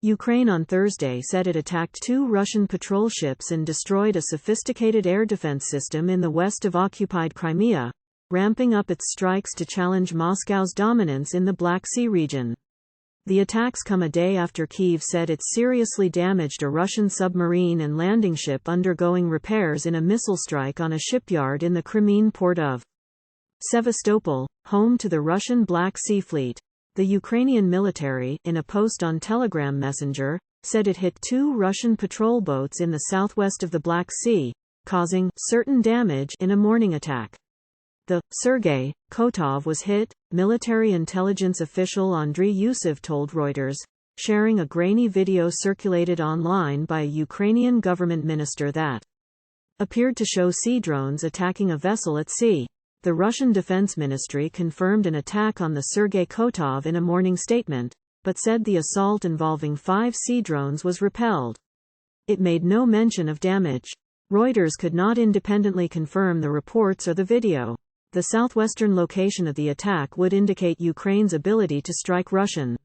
Ukraine on Thursday said it attacked 2 Russian patrol ships and destroyed a sophisticated air defense system in the west of occupied Crimea, ramping up its strikes to challenge Moscow's dominance in the Black Sea region. The attacks come a day after Kyiv said it seriously damaged a Russian submarine and landing ship undergoing repairs in a missile strike on a shipyard in the Crimean port of Sevastopol, home to the Russian Black Sea Fleet. The Ukrainian military, in a post on Telegram Messenger, said it hit 2 Russian patrol boats in the southwest of the Black Sea, causing certain damage in a morning attack. The Sergei Kotov was hit, military intelligence official Andriy Yusov told Reuters, sharing a grainy video circulated online by a Ukrainian government minister that appeared to show sea drones attacking a vessel at sea. The Russian Defense Ministry confirmed an attack on the Sergei Kotov in a morning statement, but said the assault involving 5 sea drones was repelled. It made no mention of damage. Reuters could not independently confirm the reports or the video. The southwestern location of the attack would indicate Ukraine's ability to strike Russian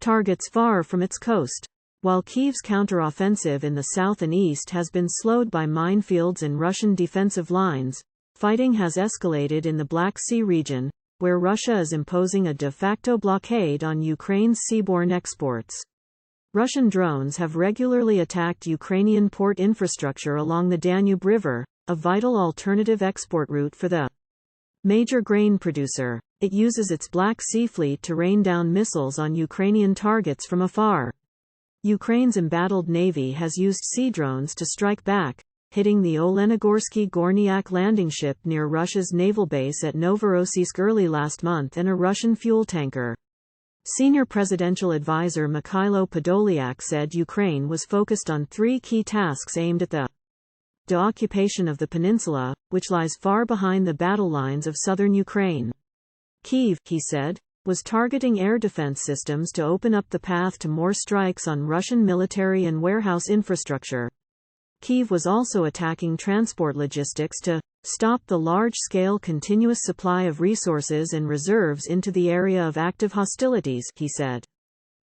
targets far from its coast. While Kyiv's counteroffensive in the south and east has been slowed by minefields and Russian defensive lines, fighting has escalated in the Black Sea region, where Russia is imposing a de facto blockade on Ukraine's seaborne exports. Russian drones have regularly attacked Ukrainian port infrastructure along the Danube River, a vital alternative export route for the major grain producer. It uses its Black Sea Fleet to rain down missiles on Ukrainian targets from afar. Ukraine's embattled navy has used sea drones to strike back, hitting the Olenigorsky Gornyak landing ship near Russia's naval base at Novorossiysk early last month and a Russian fuel tanker. Senior presidential advisor Mikhailo Podolyak said Ukraine was focused on 3 key tasks aimed at the de-occupation of the peninsula, which lies far behind the battle lines of southern Ukraine. Kyiv, he said, was targeting air defense systems to open up the path to more strikes on Russian military and warehouse infrastructure. Kyiv was also attacking transport logistics to stop the large-scale continuous supply of resources and reserves into the area of active hostilities, he said.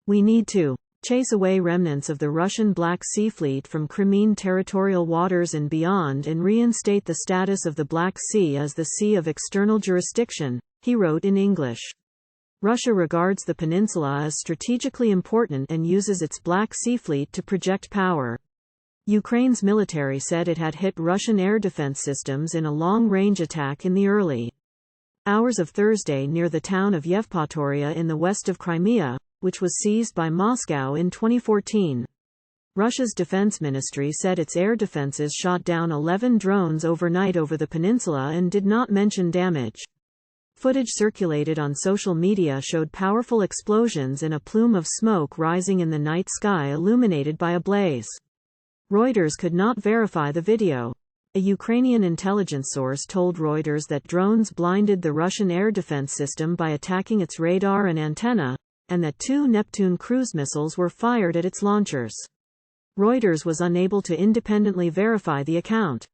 We need to chase away remnants of the Russian Black Sea Fleet from Crimean territorial waters and beyond and reinstate the status of the Black Sea as the sea of external jurisdiction, he wrote in English. Russia regards the peninsula as strategically important and uses its Black Sea Fleet to project power. Ukraine's military said it had hit Russian air defense systems in a long-range attack in the early hours of Thursday near the town of Yevpatoria in the west of Crimea, which was seized by Moscow in 2014. Russia's defense ministry said its air defenses shot down 11 drones overnight over the peninsula and did not mention damage. Footage circulated on social media showed powerful explosions and a plume of smoke rising in the night sky illuminated by a blaze. Reuters could not verify the video. A Ukrainian intelligence source told Reuters that drones blinded the Russian air defense system by attacking its radar and antenna, and that 2 Neptune cruise missiles were fired at its launchers. Reuters was unable to independently verify the account.